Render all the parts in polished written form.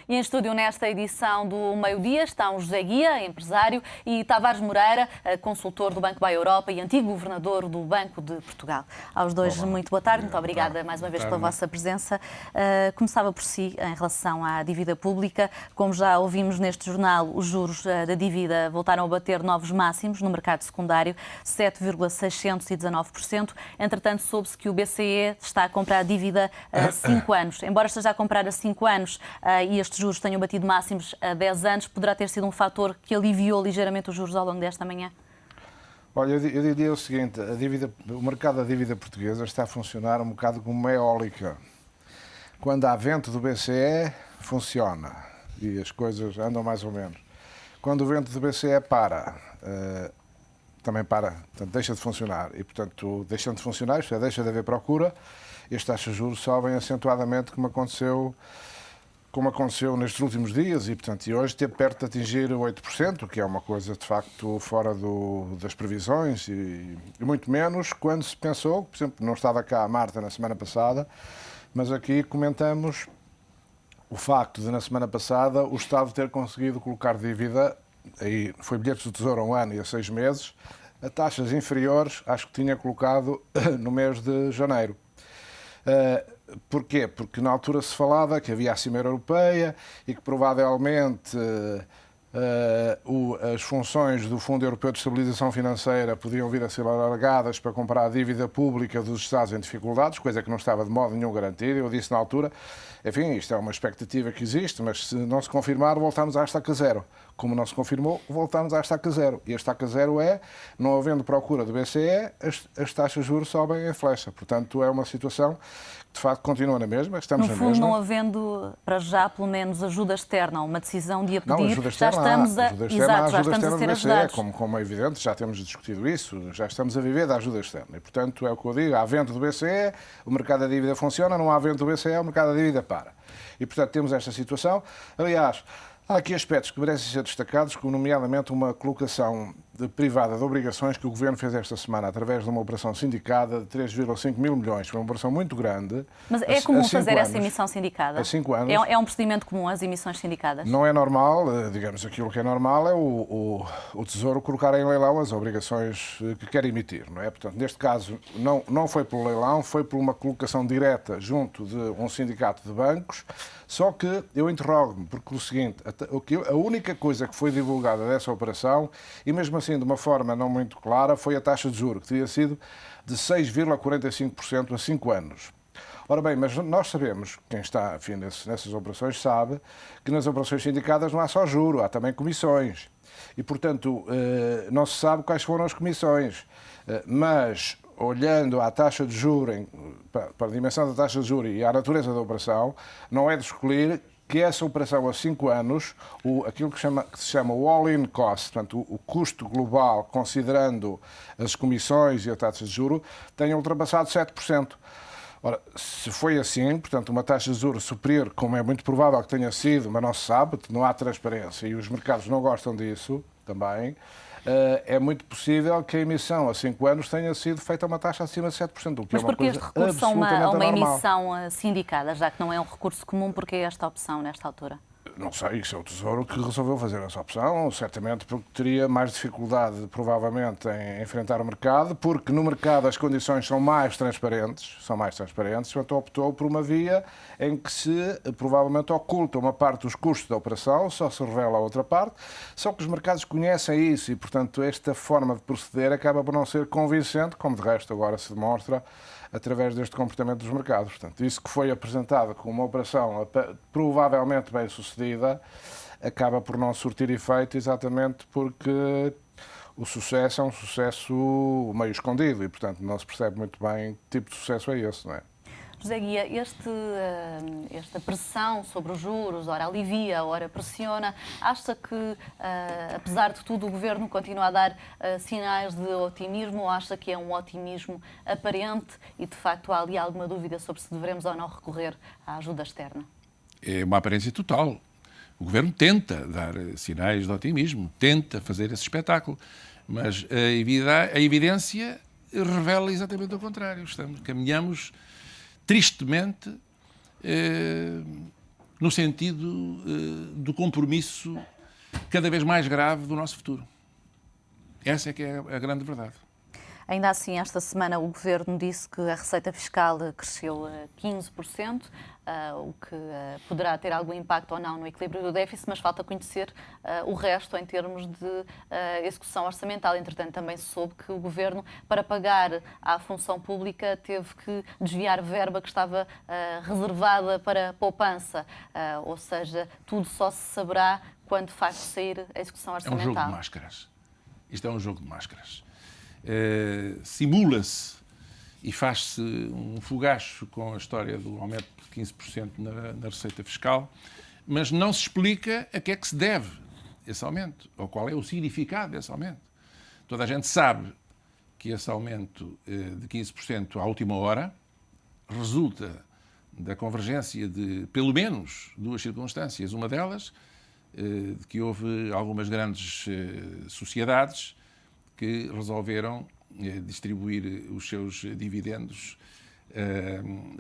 E em estúdio nesta edição do Meio-Dia estão José Guia, empresário, e Tavares Moreira, consultor do Banco da Europa e antigo governador do Banco de Portugal. Aos dois, muito boa tarde. Muito obrigada mais uma vez pela vossa presença. Começava por si, em relação à dívida pública. Como já ouvimos neste jornal, os juros da dívida voltaram a bater novos máximos no mercado secundário, 7,619%. Entretanto, soube-se que o BCE está a comprar dívida a 5 anos. Embora esteja a comprar a 5 anos e estes juros tenham batido máximos a 10 anos, poderá ter sido um fator que aliviou ligeiramente os juros ao longo desta manhã? Olha, eu diria o seguinte, o mercado da dívida portuguesa está a funcionar um bocado como uma eólica. Quando há vento do BCE, funciona e as coisas andam mais ou menos. Quando o vento do BCE para, também para, portanto, deixa de funcionar. E, portanto, deixando de funcionar, isto é, deixa de haver procura, e as taxas de juros sobem acentuadamente, como aconteceu nestes últimos dias, e, portanto, hoje esteve perto de atingir 8%, que é uma coisa, de facto, fora das previsões, e muito menos quando se pensou, por exemplo, não estava cá a Marta na semana passada, mas aqui comentamos o facto de, na semana passada, o Estado ter conseguido colocar dívida, aí foi bilhetes do Tesouro a 1 ano e a 6 meses, a taxas inferiores às que tinha colocado no mês de janeiro. Porquê? Porque na altura se falava que havia a Cimeira Europeia e que provavelmente as funções do Fundo Europeu de Estabilização Financeira podiam vir a ser alargadas para comprar a dívida pública dos Estados em dificuldades, coisa que não estava de modo nenhum garantida. Eu disse na altura, enfim, isto é uma expectativa que existe, mas se não se confirmar, voltamos à estaca zero. Como não se confirmou, voltamos à estaca zero. E a estaca zero é, não havendo procura do BCE, as taxas de juros sobem em flecha. Portanto, é uma situação que, de facto, continua na mesma. Estamos no na fundo, mesma. não havendo, para já, pelo menos, ajuda externa, uma decisão de a pedir, não, ajuda externa, já estamos a ser ajudados. Como é evidente, já temos discutido isso, já estamos a viver da ajuda externa. E, portanto, é o que eu digo, há vento do BCE, o mercado da dívida funciona, não há vento do BCE, o mercado da dívida para. E, portanto, temos esta situação. Aliás, há aqui aspectos que merecem ser destacados, como nomeadamente uma colocação privada de obrigações que o Governo fez esta semana através de uma operação sindicada de 3,5 mil milhões. Foi uma operação muito grande. Mas é comum fazer essa emissão sindicada? Há 5 anos. É um procedimento comum as emissões sindicadas? Não é normal, digamos, aquilo que é normal é o Tesouro colocar em leilão as obrigações que quer emitir, não é? Portanto, neste caso, não foi pelo leilão, foi por uma colocação direta junto de um sindicato de bancos. Só que eu interrogo-me, porque o seguinte, a única coisa que foi divulgada dessa operação, e mesmo assim de uma forma não muito clara, foi a taxa de juros, que teria sido de 6,45% a 5 anos. Ora bem, mas nós sabemos, quem está enfim, nessas operações sabe, que nas operações sindicadas não há só juro, há também comissões. E, portanto, não se sabe quais foram as comissões. Mas, olhando à taxa de juros, para a dimensão da taxa de juros e à natureza da operação, não é de excluir que essa operação a 5 anos, aquilo que se chama o all-in cost, portanto, o custo global, considerando as comissões e a taxa de juros, tenha ultrapassado 7%. Ora, se foi assim, portanto, uma taxa de juros superior, como é muito provável que tenha sido, mas não se sabe, não há transparência e os mercados não gostam disso também, é muito possível que a emissão a 5 anos tenha sido feita a uma taxa acima de 7%, o que mas é uma porquê coisa este recurso a absolutamente uma anormal. emissão sindicada, já que não é um recurso comum, porquê esta opção nesta altura? Não sei, isso é o Tesouro que resolveu fazer essa opção, certamente porque teria mais dificuldade, provavelmente, em enfrentar o mercado, porque no mercado as condições são mais transparentes, portanto optou por uma via em que se provavelmente oculta uma parte dos custos da operação, só se revela a outra parte, só que os mercados conhecem isso e, portanto, esta forma de proceder acaba por não ser convincente, como de resto agora se demonstra através deste comportamento dos mercados. Portanto, isso que foi apresentado como uma operação provavelmente bem sucedida, acaba por não surtir efeito exatamente porque o sucesso é um sucesso meio escondido e, portanto, não se percebe muito bem que tipo de sucesso é esse, não é? José Guia, esta pressão sobre os juros, ora alivia, ora pressiona, acha que, apesar de tudo, o Governo continua a dar sinais de otimismo ou acha que é um otimismo aparente e, de facto, há ali alguma dúvida sobre se devemos ou não recorrer à ajuda externa? É uma aparência total. O Governo tenta dar sinais de otimismo, tenta fazer esse espetáculo, mas a evidência revela exatamente o contrário. Caminhamos tristemente no sentido do compromisso cada vez mais grave do nosso futuro. Essa é que é a grande verdade. Ainda assim, esta semana o Governo disse que a receita fiscal cresceu 15%, o que poderá ter algum impacto ou não no equilíbrio do déficit, mas falta conhecer o resto em termos de execução orçamental. Entretanto, também se soube que o Governo, para pagar à função pública, teve que desviar verba que estava reservada para poupança. Ou seja, tudo só se saberá quando de facto sair a execução orçamental. É um jogo de máscaras. Isto é um jogo de máscaras. Simula-se e faz-se um fogacho com a história do aumento de 15% na receita fiscal, mas não se explica a que é que se deve esse aumento, ou qual é o significado desse aumento. Toda a gente sabe que esse aumento de 15% à última hora resulta da convergência de, pelo menos, duas circunstâncias. Uma delas, de que houve algumas grandes sociedades que resolveram distribuir os seus dividendos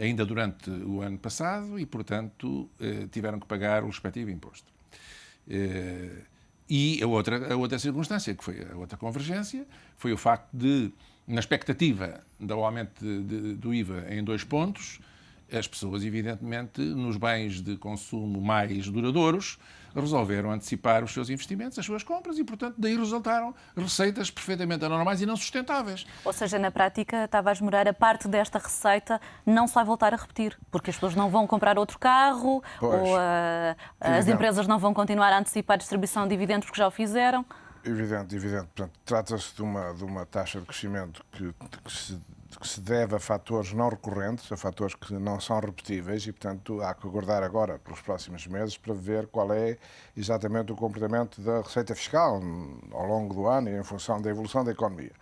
ainda durante o ano passado e, portanto, tiveram que pagar o respectivo imposto. E a outra circunstância, que foi a outra convergência, foi o facto de, na expectativa do aumento do IVA em 2 pontos, as pessoas, evidentemente, nos bens de consumo mais duradouros, resolveram antecipar os seus investimentos, as suas compras, e, portanto, daí resultaram receitas perfeitamente anormais e não sustentáveis. Ou seja, na prática, Tavares Moreira, parte desta receita não se vai voltar a repetir, porque as pessoas não vão comprar outro carro, ou as empresas não vão continuar a antecipar a distribuição de dividendos porque já o fizeram. Evidente. Portanto, trata-se de uma taxa de crescimento que se deve a fatores não recorrentes, a fatores que não são repetíveis e, portanto, há que aguardar agora pelos próximos meses para ver qual é exatamente o comportamento da receita fiscal ao longo do ano e em função da evolução da economia.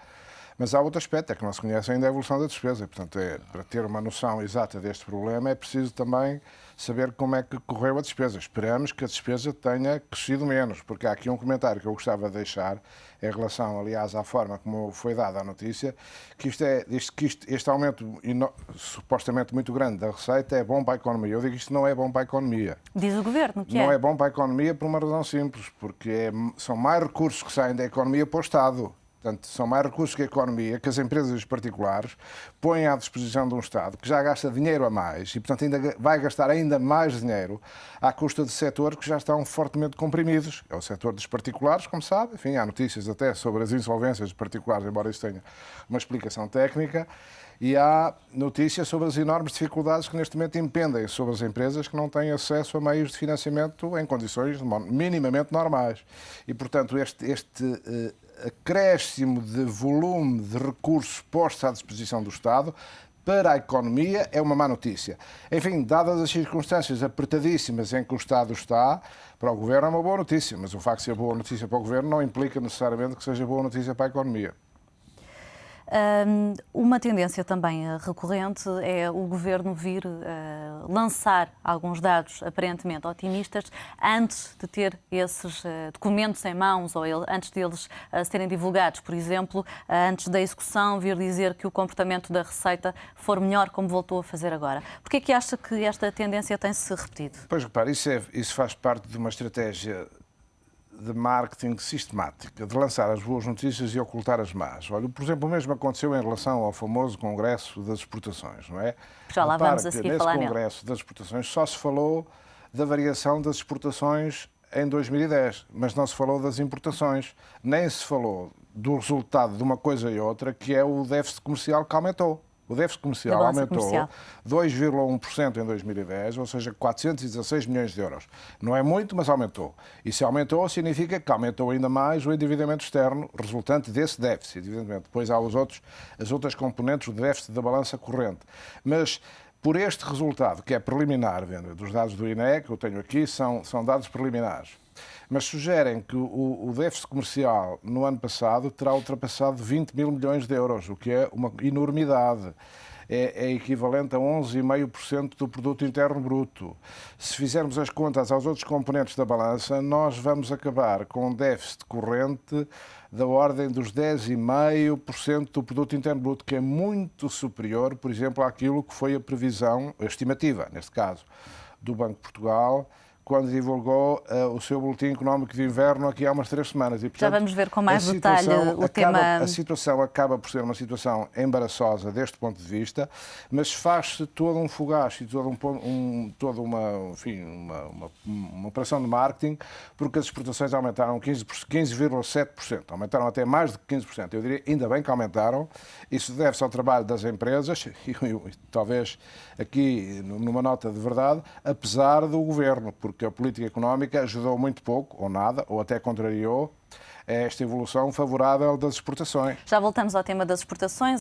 Mas há outro aspecto, é que não se conhece ainda a evolução da despesa. Portanto, para ter uma noção exata deste problema, é preciso também saber como é que correu a despesa. Esperamos que a despesa tenha crescido menos, porque há aqui um comentário que eu gostava de deixar, em relação, aliás, à forma como foi dada a notícia, que este aumento supostamente muito grande da receita é bom para a economia. Eu digo que isto não é bom para a economia. Diz o Governo que não é bom para a economia por uma razão simples, porque são mais recursos que saem da economia para o Estado. Portanto, são mais recursos que a economia, que as empresas particulares põem à disposição de um Estado que já gasta dinheiro a mais e, portanto, ainda vai gastar ainda mais dinheiro à custa de setores que já estão fortemente comprimidos. É o setor dos particulares, como sabe. Enfim, há notícias até sobre as insolvências de particulares, embora isso tenha uma explicação técnica. E há notícias sobre as enormes dificuldades que neste momento impendem sobre as empresas que não têm acesso a meios de financiamento em condições minimamente normais. E, portanto, este acréscimo de volume de recursos postos à disposição do Estado para a economia é uma má notícia. Enfim, dadas as circunstâncias apertadíssimas em que o Estado está, para o Governo é uma boa notícia, mas o facto de ser boa notícia para o Governo não implica necessariamente que seja boa notícia para a economia. Uma tendência também recorrente é o Governo vir lançar alguns dados aparentemente otimistas antes de ter esses documentos em mãos ou antes deles serem divulgados. Por exemplo, antes da execução, vir dizer que o comportamento da receita for melhor, como voltou a fazer agora. Porquê é que acha que esta tendência tem-se repetido? Pois, repare, isso faz parte de uma estratégia de marketing sistemática, de lançar as boas notícias e ocultar as más. Olha, por exemplo, o mesmo aconteceu em relação ao famoso Congresso das Exportações, não é? Já lá vamos a seguir falar nele. Nesse Congresso das Exportações só se falou da variação das exportações em 2010, mas não se falou das importações, nem se falou do resultado de uma coisa e outra, que é o déficit comercial que aumentou. O déficit comercial aumentou 2,1% em 2010, ou seja, 416 milhões de euros. Não é muito, mas aumentou. E se aumentou, significa que aumentou ainda mais o endividamento externo resultante desse déficit, evidentemente. Depois há as outras componentes do déficit da balança corrente. Mas por este resultado, que é preliminar, dos dados do INE, que eu tenho aqui, são dados preliminares, mas sugerem que o déficit comercial no ano passado terá ultrapassado 20 mil milhões de euros, o que é uma enormidade. É equivalente a 11,5% do produto interno bruto. Se fizermos as contas aos outros componentes da balança, nós vamos acabar com um déficit corrente da ordem dos 10,5% do produto interno bruto, que é muito superior, por exemplo, àquilo que foi a previsão, a estimativa, neste caso, do Banco de Portugal quando divulgou o seu boletim económico de inverno aqui há umas 3 semanas. E, portanto, já vamos ver com mais detalhe o tema. A situação acaba por ser uma situação embaraçosa deste ponto de vista, mas faz-se todo um fogacho e toda uma operação de marketing, porque as exportações aumentaram 15,7%, aumentaram até mais de 15%. Eu diria, ainda bem que aumentaram. Isso deve-se ao trabalho das empresas e talvez aqui numa nota de verdade, apesar do governo, porque a política económica ajudou muito pouco, ou nada, ou até contrariou esta evolução favorável das exportações. Já voltamos ao tema das exportações.